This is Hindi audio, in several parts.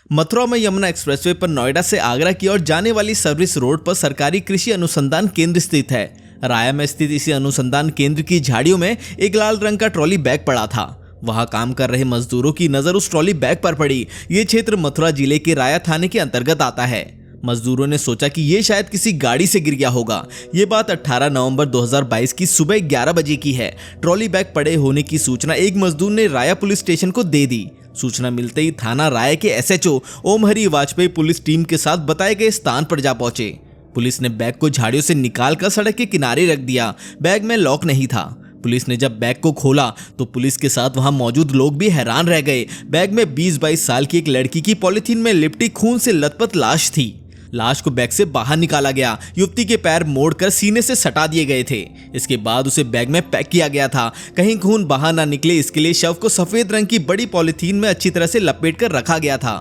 मथुरा में यमुना एक्सप्रेसवे पर नोएडा से आगरा की ओर जाने वाली सर्विस रोड पर सरकारी कृषि अनुसंधान केंद्र स्थित है। राया में स्थित इसी अनुसंधान केंद्र की झाड़ियों में एक लाल रंग का ट्रॉली बैग पड़ा था। वहां काम कर रहे मजदूरों की नजर उस ट्रॉली बैग पर पड़ी। ये क्षेत्र मथुरा जिले के राया थाने के अंतर्गत आता है। मजदूरों ने सोचा कि ये शायद किसी गाड़ी से गिर गया होगा। ये बात 18 नवंबर 2022 की सुबह 11 बजे की है। ट्रॉली बैग पड़े होने की सूचना एक मजदूर ने राया पुलिस स्टेशन को दे दी। सूचना मिलते ही थाना राय के SHO Om Hari Vajpayee police team के साथ बताए गए स्थान पर जा पहुंचे। पुलिस ने बैग को झाड़ियों से निकालकर सड़क के किनारे रख दिया। बैग में लॉक नहीं था। पुलिस ने जब बैग को खोला तो पुलिस के साथ वहां मौजूद लोग भी हैरान रह गए। बैग में 20-22 साल की एक लड़की की पॉलीथीन में लिपटी खून से लथपथ लाश थी। लाश को बैग से बाहर निकाला गया। युवती के पैर मोड़कर सीने से सटा दिए गए थे। इसके बाद उसे बैग में पैक किया गया था। कहीं खून बाहर ना निकले इसके लिए शव को सफेद रंग की बड़ी पॉलीथीन में अच्छी तरह से लपेट कर रखा गया था।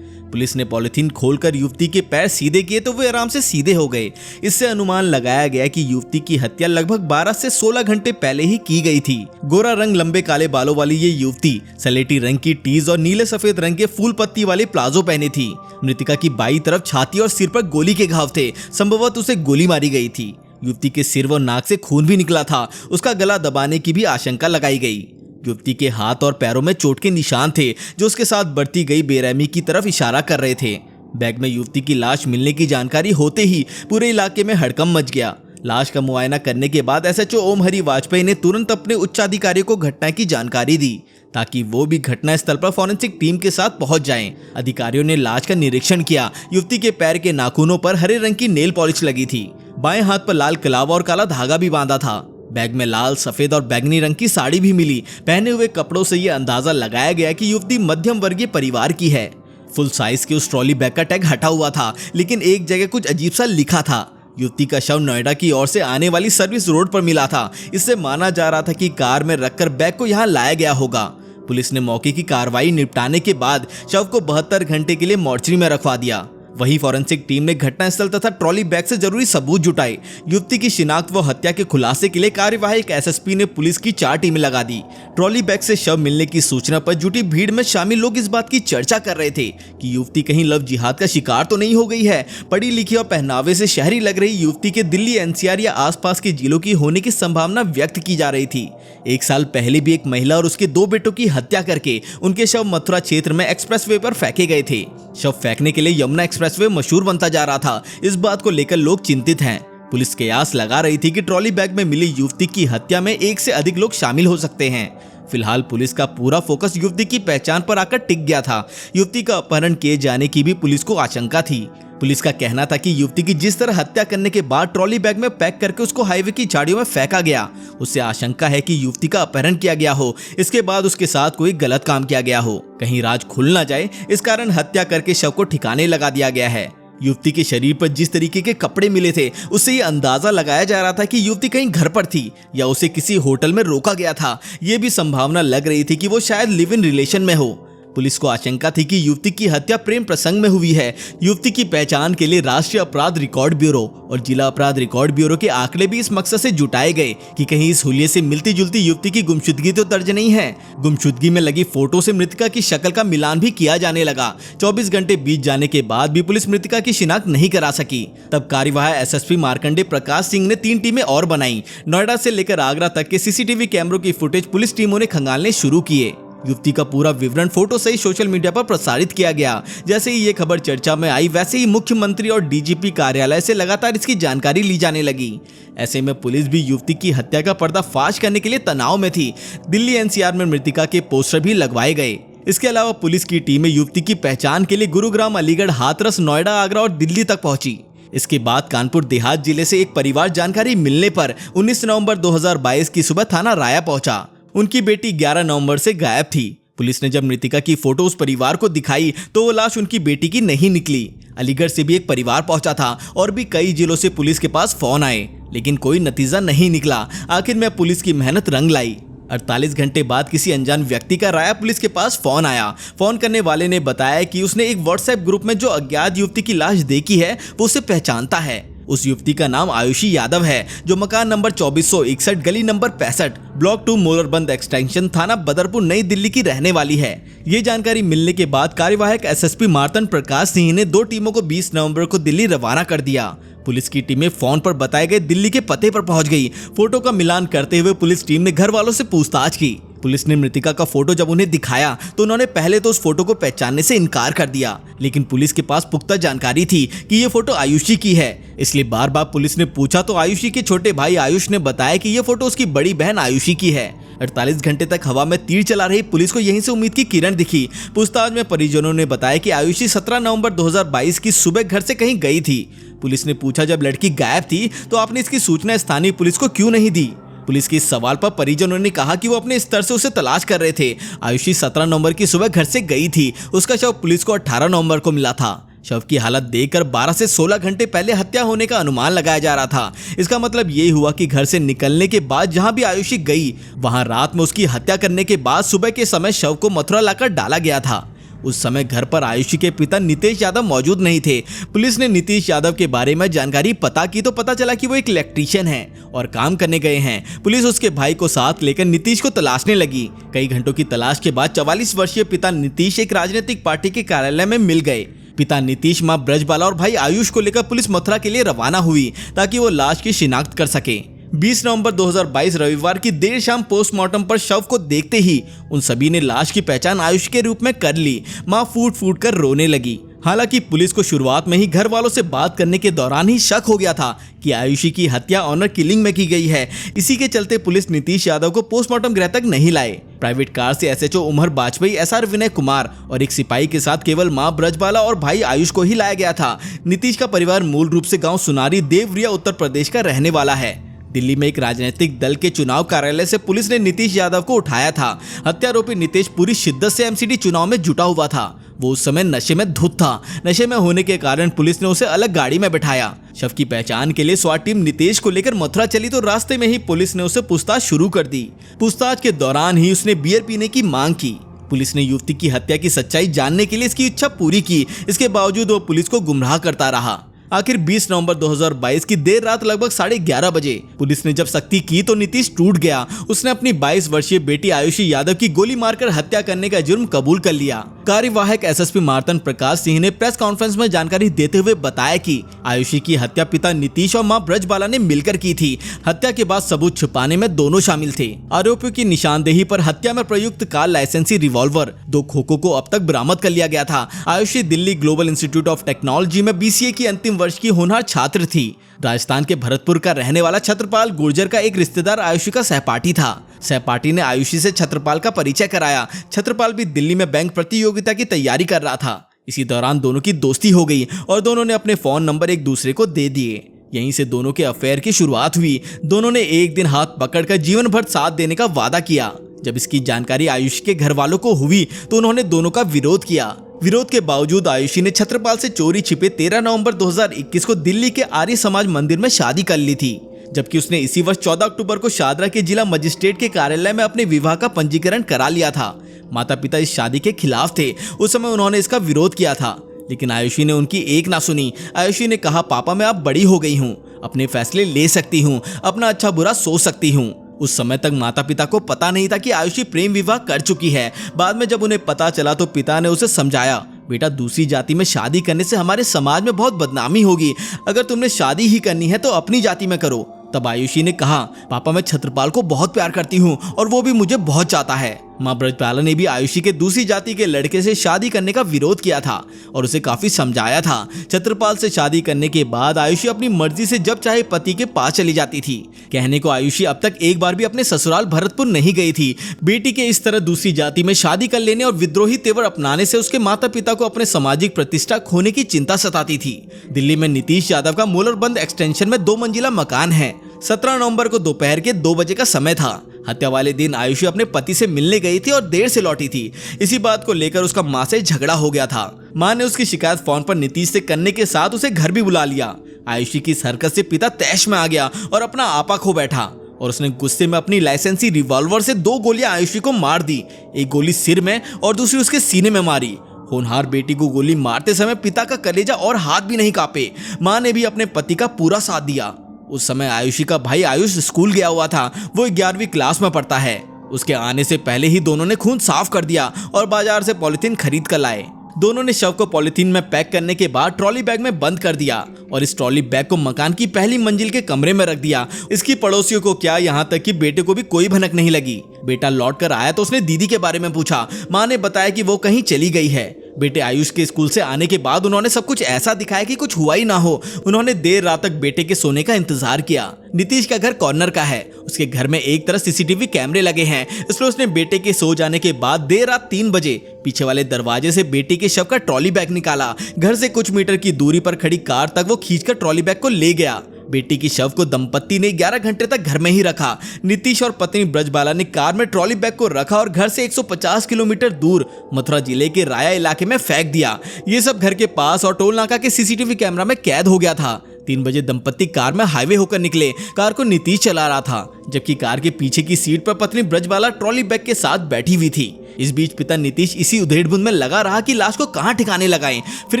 पुलिस ने पॉलीथीन खोलकर युवती के पैर सीधे किए तो वे आराम से सीधे हो गए। इससे अनुमान लगाया गया कि युवती की हत्या लगभग 12 से 16 घंटे पहले ही की गई थी। गोरा रंग लंबे काले बालों वाली ये युवती सलेटी रंग की टीज और नीले सफेद रंग के फूल पत्ती वाले प्लाजो पहने थी। मृतिका की बाईं तरफ छाती और सिर पर गोली के घाव थे। संभवतः उसे गोली मारी गई थी। युवती के सिर व नाक से खून भी निकला था। उसका गला दबाने की भी आशंका लगाई गई। युवती के हाथ और पैरों में चोट के निशान थे जो उसके साथ बढ़ती गई बेरहमी की तरफ इशारा कर रहे थे। बैग में युवती की लाश मिलने की जानकारी होते ही पूरे इलाके में हड़कंप मच गया। लाश का मुआयना करने के बाद एसएचओ ओम हरि वाजपेयी ने तुरंत अपने उच्चाधिकारियों को घटना की जानकारी दी ताकि वो भी घटनास्थल पर फॉरेंसिक टीम के साथ पहुंच जाएं। अधिकारियों ने लाश का निरीक्षण किया। युवती के पैर के नाखूनों पर हरे रंग की नेल पॉलिश लगी थी। बाएं हाथ पर लाल कलावा और काला धागा भी बांधा था। बैग में लाल, सफेद और बैंगनी रंग की साड़ी भी मिली। पहने हुए कपड़ों से यह अंदाजा लगाया गया कि युवती मध्यम वर्गीय परिवार की है। फुल साइज के उस ट्रॉली बैग का टैग हटा हुआ था, लेकिन एक जगह कुछ अजीब सा लिखा था। युवती का शव नोएडा की ओर से आने वाली सर्विस रोड पर मिला था। इससे माना जा रहा था कि कार में रखकर बैग को यहाँ लाया गया होगा। पुलिस ने मौके की कार्रवाई निपटाने के बाद शव को 72 घंटे के लिए मोर्चरी में रखवा दिया। वहीं फॉरेंसिक टीम ने घटनास्थल तथा ट्रॉली बैग से जरूरी सबूत जुटाए। युवती की शिनाख्त व हत्या के खुलासे के लिए कार्यवाहक एसएसपी ने पुलिस की 4 टीमें लगा दी। ट्रॉली बैग से शव मिलने की सूचना पर जुटी भीड़ में शामिल लोग इस बात की चर्चा कर रहे थे कि युवती कहीं लव जिहाद का शिकार तो नहीं हो गई है। पढ़ी लिखी और पहनावे से शहरी लग रही युवती के दिल्ली, एनसीआर या आसपास के जिलों की होने की संभावना व्यक्त की जा रही थी। 1 साल पहले भी एक महिला और उसके 2 बेटों की हत्या करके उनके शव मथुरा क्षेत्र में एक्सप्रेसवे पर फेंके गए थे। शव फेंकने के लिए यमुना एक्सप्रेसवे मशहूर बनता जा रहा था। इस बात को लेकर लोग चिंतित हैं। पुलिस कयास लगा रही थी कि ट्रॉली बैग में मिली युवती की हत्या में 1 से अधिक लोग शामिल हो सकते हैं। फिलहाल पुलिस का पूरा फोकस युवती की पहचान पर आकर टिक गया था। युवती का अपहरण किए जाने की भी पुलिस को आशंका थी। पुलिस का कहना था कि युवती की जिस तरह हत्या करने के बाद ट्रॉली बैग में पैक करके उसको हाईवे की झाड़ियों में फेंका गया, उससे आशंका है कि युवती का अपहरण किया गया हो। इसके बाद उसके साथ कोई गलत काम किया गया हो। कहीं राज खुल ना जाए, इस कारण हत्या करके शव को ठिकाने लगा दिया गया है। युवती के शरीर पर जिस तरीके के कपड़े मिले थे उससे ये अंदाजा लगाया जा रहा था कि युवती कहीं घर पर थी या उसे किसी होटल में रोका गया था। ये भी संभावना लग रही थी कि वो शायद लिव इन रिलेशन में हो। पुलिस को आशंका थी कि युवती की हत्या प्रेम प्रसंग में हुई है। युवती की पहचान के लिए राष्ट्रीय अपराध रिकॉर्ड ब्यूरो और जिला अपराध रिकॉर्ड ब्यूरो के आंकड़े भी इस मकसद से जुटाए गए कि कहीं इस हुलिये से मिलती जुलती युवती की गुमशुदगी तो दर्ज नहीं है। गुमशुदगी में लगी फोटो से मृतिका की शक्ल का मिलान भी किया जाने लगा। 24 घंटे बीत जाने के बाद भी पुलिस मृतिका की शिनाख्त नहीं करा सकी। तब कार्यवाहक एसएसपी मार्कंडे प्रकाश सिंह ने 3 टीमें और बनाई। नोएडा से लेकर आगरा तक के सीसीटीवी कैमरों की फुटेज पुलिस टीमों ने खंगालने शुरू किए। युवती का पूरा विवरण फोटो सहित सोशल मीडिया पर प्रसारित किया गया। जैसे ही ये खबर चर्चा में आई, वैसे ही मुख्यमंत्री और डीजीपी कार्यालय से लगातार इसकी जानकारी ली जाने लगी। ऐसे में पुलिस भी युवती की हत्या का पर्दाफाश करने के लिए तनाव में थी। दिल्ली, एनसीआर में मृतिका के पोस्टर भी लगवाए गए। इसके अलावा पुलिस की टीमें युवती की पहचान के लिए गुरुग्राम, अलीगढ़, हाथरस, नोएडा, आगरा और दिल्ली तक पहुंची। इसके बाद कानपुर देहात जिले से एक परिवार जानकारी मिलने पर 19 नवंबर 2022 की सुबह थाना राया पहुंचा। उनकी बेटी 11 नवंबर से गायब थी। पुलिस ने जब मृतिका की फोटो उस परिवार को दिखाई तो वो लाश उनकी बेटी की नहीं निकली। अलीगढ़ से भी एक परिवार पहुंचा था और भी कई जिलों से पुलिस के पास फोन आए, लेकिन कोई नतीजा नहीं निकला। आखिर में पुलिस की मेहनत रंग लाई। 48 घंटे बाद किसी अनजान व्यक्ति का राया पुलिस के पास फोन आया। फोन करने वाले ने बताया कि उसने एक व्हाट्सएप ग्रुप में जो अज्ञात युवती की लाश देखी है वो उसे पहचानता है। उस युवती का नाम आयुषी यादव है, जो मकान नंबर 2461 गली नंबर 65 ब्लॉक 2 मोलरबंद एक्सटेंशन थाना बदरपुर नई दिल्ली की रहने वाली है। ये जानकारी मिलने के बाद कार्यवाहक एसएसपी मार्तन प्रकाश सिंह ने 2 टीमों को 20 नवंबर को दिल्ली रवाना कर दिया। पुलिस की टीमें फोन पर बताए गए दिल्ली के पते पर पहुंच गई। फोटो का मिलान करते हुए पुलिस टीम ने घर वालों से पूछताछ की। पुलिस ने मृतिका का फोटो जब उन्हें दिखाया तो उन्होंने पहले तो उस फोटो को पहचानने से इनकार कर दिया, लेकिन पुलिस के पास पुख्ता जानकारी थी कि ये फोटो आयुषी की है। इसलिए बार बार पुलिस ने पूछा तो आयुषी के छोटे भाई आयुष ने बताया कि ये फोटो उसकी बड़ी बहन आयुषी की है। 48 घंटे तक हवा में तीर चला रही पुलिस को यहीं से उम्मीद की किरण दिखी। पूछताछ में परिजनों ने बताया कि आयुषी 17 नवंबर 2022 की सुबह घर से कहीं गई थी। पुलिस ने पूछा, जब लड़की गायब थी तो आपने इसकी सूचना स्थानीय पुलिस को क्यों नहीं दी? पुलिस के इस सवाल पर परिजनों ने कहा कि वो अपने स्तर से उसे तलाश कर रहे थे। आयुषी 17 नवंबर की सुबह घर से गई थी। उसका शव पुलिस को 18 नवंबर को मिला था। शव की हालत देखकर 12 से 16 घंटे पहले हत्या होने का अनुमान लगाया जा रहा था। इसका मतलब ये हुआ कि घर से निकलने के बाद जहां भी आयुषी गई वहां रात में उसकी हत्या करने के बाद सुबह के समय शव को मथुरा लाकर डाला गया था। उस समय घर पर आयुषी के पिता नितेश यादव मौजूद नहीं थे। पुलिस ने नितेश यादव के बारे में जानकारी पता की तो पता चला कि वो एक इलेक्ट्रीशियन है और काम करने गए हैं। पुलिस उसके भाई को साथ लेकर नीतीश को तलाशने लगी। कई घंटों की तलाश के बाद 44 वर्षीय पिता नीतीश एक राजनीतिक पार्टी के कार्यालय में मिल गए। पिता नीतीश, मां ब्रजबाला और भाई आयुष को लेकर पुलिस मथुरा के लिए रवाना हुई ताकि वो लाश की शिनाख्त कर सके। 20 नवंबर 2022 रविवार की देर शाम पोस्टमार्टम पर शव को देखते ही उन सभी ने लाश की पहचान आयुष के रूप में कर ली। मां फूट फूट कर रोने लगी। हालांकि पुलिस को शुरुआत में ही घर वालों से बात करने के दौरान ही शक हो गया था कि आयुषी की हत्या ऑनर किलिंग में की गई है। इसी के चलते पुलिस नीतीश यादव को पोस्टमार्टम गृह तक नहीं लाए। प्राइवेट कार से एसएचओ उमर बाजपेयी, एसआर विनय कुमार और एक सिपाही के साथ केवल मां ब्रजबाला और भाई आयुष को ही लाया गया था। नीतीश का परिवार मूल रूप से गाँव सुनारी देवरिया उत्तर प्रदेश का रहने वाला है। दिल्ली में एक राजनीतिक दल के चुनाव कार्यालय से पुलिस ने नीतीश यादव को उठाया था। हत्यारोपी नीतीश पूरी शिद्दत से एमसीडी चुनाव में जुटा हुआ था। वो उस समय नशे में धुत था। नशे में होने के कारण पुलिस ने उसे अलग गाड़ी में बिठाया। शव की पहचान के लिए स्वाट टीम नीतीश को लेकर मथुरा चली तो रास्ते में ही पुलिस ने उसे पूछताछ शुरू कर दी। पूछताछ के दौरान ही उसने बियर पीने की मांग की। पुलिस ने युवती की हत्या की सच्चाई जानने के लिए इसकी इच्छा पूरी की। इसके बावजूद वो पुलिस को गुमराह करता रहा। आखिर 20 नवंबर 2022 की देर रात लगभग 11:30 बजे पुलिस ने जब सख्ती की तो नीतीश टूट गया। उसने अपनी 22 वर्षीय बेटी आयुषी यादव की गोली मारकर हत्या करने का जुर्म कबूल कर लिया। कार्यवाहक एसएसपी मार्तन प्रकाश सिंह ने प्रेस कॉन्फ्रेंस में जानकारी देते हुए बताया कि आयुषी की हत्या पिता नीतीश और मां ब्रजबाला ने मिलकर की थी। हत्या के बाद सबूत छुपाने में दोनों शामिल थे। आरोपियों की निशानदेही पर हत्या में प्रयुक्त कार लाइसेंसी रिवॉल्वर 2 खोखों को अब तक बरामद कर लिया गया था। Ayushi Delhi global institute of technology में बीसीए की अंतिम वर्ष की होनहार छात्र थी। राजस्थान के भरतपुर का रहने वाला छत्रपाल गुर्जर का एक रिश्तेदार आयुषी का सहपाठी था। सहपाठी ने आयुषी से छत्रपाल का परिचय कराया। छत्रपाल भी दिल्ली में बैंक प्रतियोगिता की तैयारी कर रहा था। इसी दौरान दोनों की दोस्ती हो गई और दोनों ने अपने फोन नंबर एक दूसरे को दे दिए। यहीं से दोनों के अफेयर की शुरुआत हुई। दोनों ने एक दिन हाथ पकड़कर जीवन भर साथ देने का वादा किया। जब इसकी जानकारी आयुषी के घर वालों को हुई तो उन्होंने दोनों का विरोध किया। विरोध के बावजूद आयुषी ने छत्रपाल से चोरी छिपे 13 नवंबर 2021 को दिल्ली के आर्य समाज मंदिर में शादी कर ली थी, जबकि उसने इसी वर्ष 14 अक्टूबर को शादरा के जिला मजिस्ट्रेट के कार्यालय में अपने विवाह का पंजीकरण करा लिया था। माता पिता इस शादी के खिलाफ थे। उस समय उन्होंने इसका विरोध किया था, लेकिन आयुषी ने उनकी एक ना सुनी। आयुषी ने कहा, पापा मैं अब बड़ी हो गई हूँ, अपने फैसले ले सकती हूँ, अपना अच्छा बुरा सोच सकती हूँ। उस समय तक माता पिता को पता नहीं था कि आयुषी प्रेम विवाह कर चुकी है। बाद में जब उन्हें पता चला तो पिता ने उसे समझाया, बेटा दूसरी जाति में शादी करने से हमारे समाज में बहुत बदनामी होगी। अगर तुमने शादी ही करनी है तो अपनी जाति में करो। तब आयुषी ने कहा, पापा मैं छत्रपाल को बहुत प्यार करती हूँ और वो भी मुझे बहुत चाहता है। मां ब्रजबाला ने भी आयुषी के दूसरी जाति के लड़के से शादी करने का विरोध किया था और उसे काफी समझाया था। छत्रपाल से शादी करने के बाद आयुषी अपनी मर्जी से जब चाहे पति के पास चली जाती थी। कहने को आयुषी अब तक एक बार भी अपने ससुराल भरतपुर नहीं गई थी। बेटी के इस तरह दूसरी जाति में शादी कर लेने और विद्रोही तेवर अपनाने से उसके माता पिता को अपने सामाजिक प्रतिष्ठा खोने की चिंता सताती थी। दिल्ली में नीतीश यादव का मोलरबंद एक्सटेंशन में 2 मंजिला मकान है। 17 नवंबर को दोपहर के 2 बजे का समय था। हत्या वाले दिन आयुषी अपने पति से मिलने गई थी और देर से लौटी थी। इसी बात को लेकर उसका मां से झगड़ा हो गया था। मां ने उसकी शिकायत फोन पर नीतीश से करने के साथ उसे घर भी बुला लिया। आयुषी की इस हरकत से पिता तैश में आ गया और अपना आपा खो बैठा और उसने गुस्से में अपनी लाइसेंसी रिवॉल्वर से 2 गोलियां आयुषी को मार दी। एक गोली सिर में और दूसरी उसके सीने में मारी। होनहार बेटी को गोली मारते समय पिता का कलेजा और हाथ भी नहीं कांपे। मां ने भी अपने पति का पूरा साथ दिया। उस समय आयुषी का भाई आयुष स्कूल गया हुआ था। वो 11वीं क्लास में पढ़ता है। उसके आने से पहले ही दोनों ने खून साफ कर दिया और बाजार से पॉलिथीन खरीद कर लाए। दोनों ने शव को पॉलिथीन में पैक करने के बाद ट्रॉली बैग में बंद कर दिया और इस ट्रॉली बैग को मकान की पहली मंजिल के कमरे में रख दिया। इसकी पड़ोसियों को क्या, यहाँ तक कि बेटे को भी कोई भनक नहीं लगी। बेटा लौट कर आया तो उसने दीदी के बारे में पूछा। मां ने बताया कि वो कहीं चली गई है। बेटे आयुष के स्कूल से आने के बाद उन्होंने सब कुछ ऐसा दिखाया कि कुछ हुआ ही ना हो। उन्होंने देर रात तक बेटे के सोने का इंतजार किया। नीतीश का घर कॉर्नर का है। उसके घर में एक तरफ सीसीटीवी कैमरे लगे हैं, इसलिए उसने बेटे के सो जाने के बाद देर रात 3 बजे पीछे वाले दरवाजे से बेटे के शव का ट्रॉली बैग निकाला। घर से कुछ मीटर की दूरी पर खड़ी कार तक वो खींचकर ट्रॉली बैग को ले गया। बेटी की शव को दंपत्ति ने 11 घंटे तक घर में ही रखा। नीतीश और पत्नी ब्रजबाला ने कार में ट्रॉली बैग को रखा और घर से 150 किलोमीटर दूर मथुरा जिले के राया इलाके में फेंक दिया। ये सब घर के पास और टोल नाका के सीसीटीवी कैमरा में कैद हो गया था। 3 बजे दंपत्ति कार में हाईवे होकर निकले। कार को नीतीश चला रहा था, जबकि कार के पीछे की सीट पर पत्नी ब्रजबाला ट्रॉली बैग के साथ बैठी हुई थी। इस बीच पिता नीतीश इसी उधेड़-बुन में लगा रहा कि लाश को कहां ठिकाने लगाएं। फिर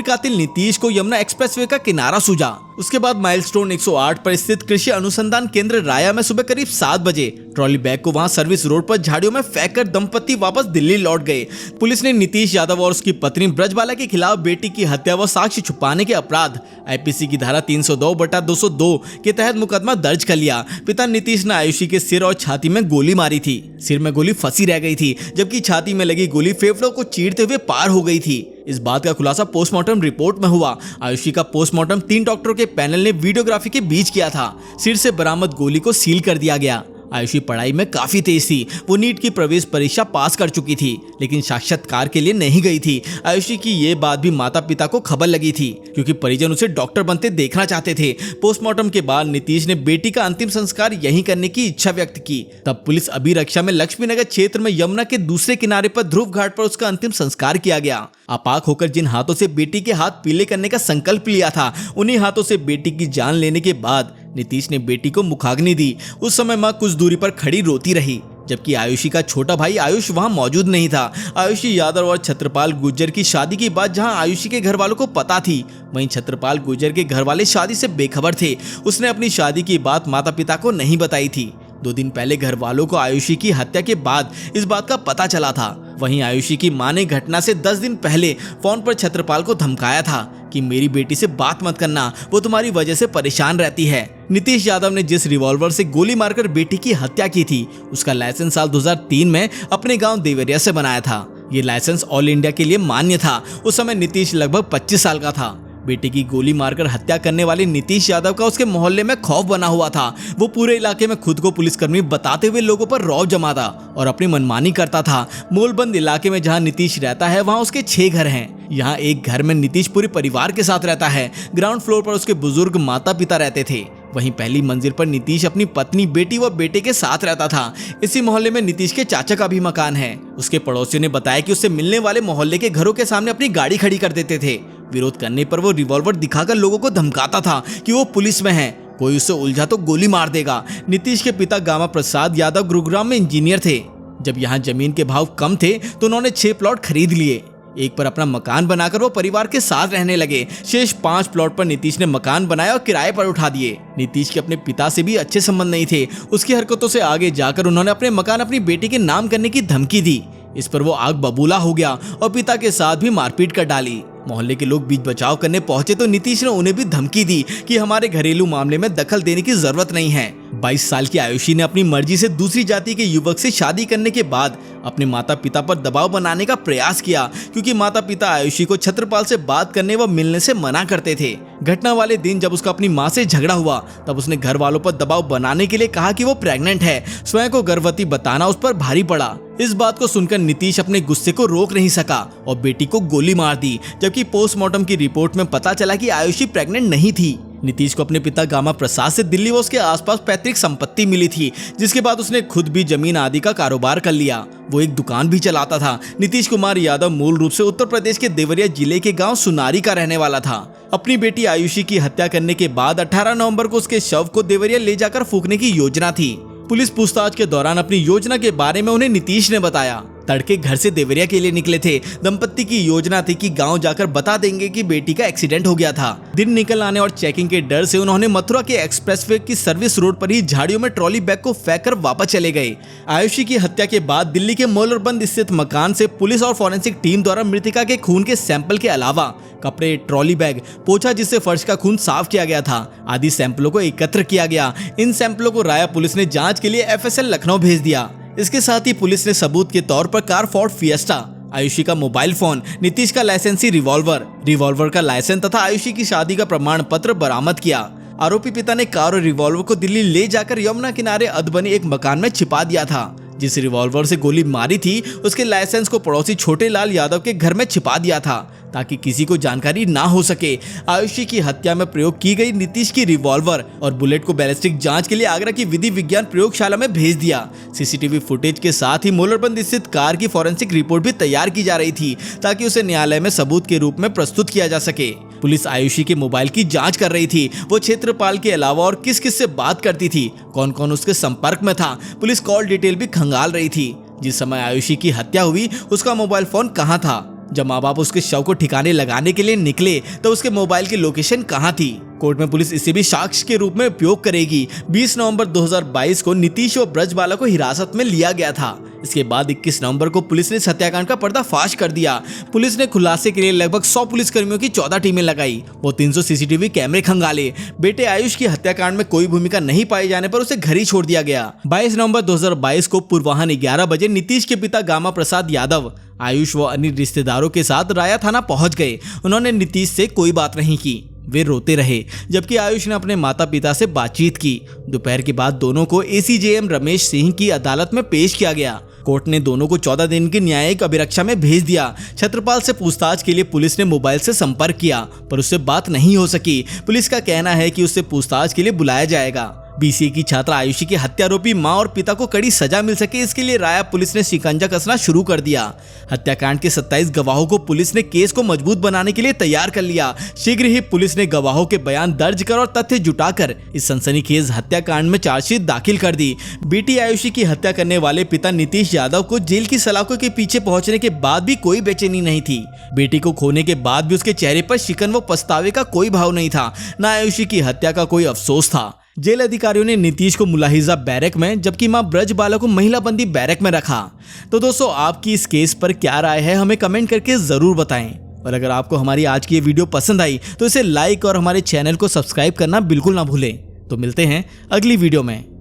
कातिल नीतीश को यमुना एक्सप्रेसवे का किनारा सूझा। उसके बाद माइलस्टोन 108 पर स्थित कृषि अनुसंधान केंद्र राया में सुबह करीब 7 बजे ट्रॉली बैग को वहां सर्विस रोड पर झाड़ियों में फेंककर दंपत्ति वापस दिल्ली लौट गए। पुलिस ने नीतीश यादव और उसकी पत्नी ब्रजबाला के खिलाफ बेटी की हत्या व साक्ष्य छुपाने के अपराध आईपीसी की धारा 302/202 के तहत मुकदमा दर्ज कर लिया। पिता नीतीश ने आयुषी के सिर और छाती में गोली मारी थी। सिर में गोली फंसी रह गई थी, जबकि छाती में लगी गोली फेफड़ों को चीरते हुए पार हो गई थी। इस बात का खुलासा पोस्टमार्टम रिपोर्ट में हुआ। आयुषी का पोस्टमार्टम 3 डॉक्टरों के पैनल ने वीडियोग्राफी के बीच किया था। सिर से बरामद गोली को सील कर दिया गया। आयुषी पढ़ाई में काफी तेज थी। वो नीट की प्रवेश परीक्षा पास कर चुकी थी, लेकिन साक्षात्कार के लिए नहीं गई थी। आयुषी की ये बात भी माता पिता को खबर लगी थी, क्योंकि परिजन उसे डॉक्टर बनते देखना चाहते थे। पोस्टमार्टम के बाद नीतीश ने बेटी का अंतिम संस्कार यहीं करने की इच्छा व्यक्त की। तब पुलिस अभिरक्षा में लक्ष्मीनगर क्षेत्र में यमुना के दूसरे किनारे पर ध्रुव घाट पर उसका अंतिम संस्कार किया गया। अपाक होकर जिन हाथों से बेटी के हाथ पीले करने का संकल्प लिया था, उन्हीं हाथों से बेटी की जान लेने के बाद नीतीश ने बेटी को मुखाग्नि दी। उस समय मां कुछ दूरी पर खड़ी रोती रही, जबकि आयुषी का छोटा भाई आयुष वहां मौजूद नहीं था। आयुषी यादव और छत्रपाल गुर्जर की शादी की बात जहां आयुषी के घर वालों को पता थी, वहीं छत्रपाल गुर्जर के घर वाले शादी से बेखबर थे। उसने अपनी शादी की बात माता पिता को नहीं बताई थी। 2 दिन पहले घर वालों को आयुषी की हत्या के बाद इस बात का पता चला था। वहीं आयुषी की मां ने घटना से 10 दिन पहले फोन पर छत्रपाल को धमकाया था कि मेरी बेटी से बात मत करना, वो तुम्हारी वजह से परेशान रहती है। नीतीश यादव ने जिस रिवॉल्वर से गोली मारकर बेटी की हत्या की थी, उसका लाइसेंस साल 2003 में अपने गांव देवरिया से बनाया था। ये लाइसेंस ऑल इंडिया के लिए मान्य था। उस समय नीतीश लगभग 25 साल का था। बेटी की गोली मारकर हत्या करने वाले नीतीश यादव का उसके मोहल्ले में खौफ बना हुआ था। वो पूरे इलाके में खुद को पुलिसकर्मी बताते हुए लोगों पर रौब जमाता और अपनी मनमानी करता था। मोलबंद इलाके में जहां नीतीश रहता है, वहां उसके 6 घर हैं। यहाँ एक घर में नीतीश पूरे परिवार के साथ रहता है। ग्राउंड फ्लोर पर उसके बुजुर्ग माता पिता रहते थे। वहीं पहली मंजिल पर नीतीश अपनी पत्नी, बेटी व बेटे के साथ रहता था। इसी मोहल्ले में नीतीश के चाचा का भी मकान है। उसके पड़ोसियों ने बताया कि उससे मिलने वाले मोहल्ले के घरों के सामने अपनी गाड़ी खड़ी कर देते थे। विरोध करने पर वो रिवॉल्वर दिखाकर लोगों को धमकाता था कि वो पुलिस में है, कोई उससे उलझा तो गोली मार देगा। नीतीश के पिता गामा प्रसाद यादव गुरुग्राम में इंजीनियर थे। जब यहाँ जमीन के भाव कम थे तो उन्होंने 6 प्लॉट खरीद लिए। एक पर अपना मकान बनाकर वो परिवार के साथ रहने लगे। शेष 5 प्लॉट पर नीतीश ने मकान बनाया और किराए पर उठा दिए। नीतीश के अपने पिता से भी अच्छे संबंध नहीं थे। उसकी हरकतों से आगे जाकर उन्होंने अपने मकान अपनी बेटी के नाम करने की धमकी दी। इस पर वो आग बबूला हो गया और पिता के साथ भी मारपीट कर डाली। मोहल्ले के लोग बीच बचाव करने पहुंचे तो नीतीश ने उन्हें भी धमकी दी कि हमारे घरेलू मामले में दखल देने की जरूरत नहीं है। 22 साल की आयुषी ने अपनी मर्जी से दूसरी जाति के युवक से शादी करने के बाद अपने माता पिता पर दबाव बनाने का प्रयास किया, क्योंकि माता पिता आयुषी को छत्रपाल से बात करने व मिलने से मना करते थे। घटना वाले दिन जब उसका अपनी मां से झगड़ा हुआ, तब उसने घर वालों पर दबाव बनाने के लिए कहा कि वो प्रेग्नेंट है। स्वयं को गर्भवती बताना उस पर भारी पड़ा। इस बात को सुनकर नीतीश अपने गुस्से को रोक नहीं सका और बेटी को गोली मार दी, जबकि पोस्टमार्टम की रिपोर्ट में पता चला कि आयुषी प्रेग्नेंट नहीं थी। नीतीश को अपने पिता गामा प्रसाद से दिल्ली व उसके आसपास पैतृक संपत्ति मिली थी, जिसके बाद उसने खुद भी जमीन आदि का कारोबार कर लिया। वो एक दुकान भी चलाता था। नीतीश कुमार यादव मूल रूप से उत्तर प्रदेश के देवरिया जिले के गांव सुनारी का रहने वाला था। अपनी बेटी आयुषी की हत्या करने के बाद 18 नवंबर को उसके शव को देवरिया ले जाकर फूंकने की योजना थी। पुलिस पूछताछ के दौरान अपनी योजना के बारे में उन्हें नीतीश ने बताया। तड़के घर से देवरिया के लिए निकले थे। दंपत्ति की योजना थी कि गांव जाकर बता देंगे कि बेटी का एक्सीडेंट हो गया था। दिन निकल आने और चेकिंग के डर से उन्होंने मथुरा के एक्सप्रेसवे की सर्विस रोड पर ही झाड़ियों में ट्रॉली बैग को फेंक कर वापस चले गए। आयुषी की हत्या के बाद दिल्ली के मोलरबंद स्थित मकान से पुलिस और फॉरेंसिक टीम द्वारा मृतका के खून के सैंपल के अलावा कपड़े, ट्रॉली बैग, पोछा जिससे फर्श का खून साफ किया गया था आदि सैंपलों को एकत्र किया गया। इन सैंपलों को राया पुलिस ने जांच के लिए FSL लखनऊ भेज दिया। इसके साथ ही पुलिस ने सबूत के तौर पर कार फोर्ड फिएस्टा, आयुषी का मोबाइल फोन, नीतीश का लाइसेंसी रिवॉल्वर का लाइसेंस तथा आयुषी की शादी का प्रमाण पत्र बरामद किया। आरोपी पिता ने कार और रिवॉल्वर को दिल्ली ले जाकर यमुना किनारे अधबनी एक मकान में छिपा दिया था। जिस रिवॉल्वर से गोली मारी थी उसके लाइसेंस को पड़ोसी छोटे लाल यादव के घर में छिपा दिया था ताकि किसी को जानकारी ना हो सके। आयुषी की हत्या में प्रयोग की गई नीतीश की रिवॉल्वर और बुलेट को बैलिस्टिक जांच के लिए आगरा की विधि विज्ञान प्रयोगशाला में भेज दिया। सीसीटीवी फुटेज के साथ ही मोलरबंद स्थित कार की फॉरेंसिक रिपोर्ट भी तैयार की जा रही थी ताकि उसे न्यायालय में सबूत के रूप में प्रस्तुत किया जा सके। पुलिस आयुषी के मोबाइल की जांच कर रही थी। वो क्षेत्रपाल के अलावा और किस किस से बात करती थी, कौन कौन उसके संपर्क में था, पुलिस कॉल डिटेल भी खंगाल रही थी। जिस समय आयुषी की हत्या हुई उसका मोबाइल फोन कहाँ था, जब माँ बाप उसके शव को ठिकाने लगाने के लिए निकले तो उसके मोबाइल की लोकेशन कहाँ थी। कोर्ट में पुलिस इसे भी साक्ष्य के रूप में उपयोग करेगी। 20 नवंबर 2022 को नीतीश और ब्रजबाला को हिरासत में लिया गया था। इसके बाद 21 नवंबर को पुलिस ने इस हत्याकांड का पर्दाफाश कर दिया। पुलिस ने खुलासे के लिए लगभग 100 पुलिसकर्मियों की 14 टीमें लगाई। वो 300 सीसीटीवी कैमरे खंगाले। बेटे आयुष की हत्याकांड में कोई भूमिका नहीं पाए जाने पर उसे घर ही छोड़ दिया गया। 22 नवंबर 2022 को पूर्वाह्न 11 बजे नीतीश के पिता गामा प्रसाद यादव आयुष व अन्य रिश्तेदारों के साथ राया थाना पहुंच गए। उन्होंने नीतीश से कोई बात नहीं की। वे रोते रहे जबकि आयुष ने अपने माता पिता से बातचीत की। दोपहर के बाद दोनों को ACJM रमेश सिंह की अदालत में पेश किया गया। कोर्ट ने दोनों को 14 दिन की न्यायिक अभिरक्षा में भेज दिया। छत्रपाल से पूछताछ के लिए पुलिस ने मोबाइल से संपर्क किया पर उससे बात नहीं हो सकी। पुलिस का कहना है कि उससे पूछताछ के लिए बुलाया जाएगा। BCA की छात्रा आयुषी के हत्यारोपी मां और पिता को कड़ी सजा मिल सके इसके लिए राया पुलिस ने शिकंजा कसना शुरू कर दिया। हत्याकांड के 27 गवाहों को पुलिस ने केस को मजबूत बनाने के लिए तैयार कर लिया। शीघ्र ही पुलिस ने गवाहों के बयान दर्ज कर और तथ्य जुटाकर इस सनसनीखेज हत्याकांड में चार्जशीट दाखिल कर दी। बेटी आयुषी की हत्या करने वाले पिता नीतीश यादव को जेल की सलाखों के पीछे पहुंचने के बाद भी कोई बेचैनी नहीं थी। बेटी को खोने के बाद भी उसके चेहरे पर शिकन व पछतावे का कोई भाव नहीं था, न आयुषी की हत्या का कोई अफसोस था। जेल अधिकारियों ने नीतीश को मुलाहिजा बैरक में जबकि मां ब्रजबाला को महिला बंदी बैरक में रखा। तो दोस्तों आपकी इस केस पर क्या राय है हमें कमेंट करके जरूर बताएं। और अगर आपको हमारी आज की ये वीडियो पसंद आई तो इसे लाइक और हमारे चैनल को सब्सक्राइब करना बिल्कुल ना भूलें। तो मिलते हैं अगली वीडियो में।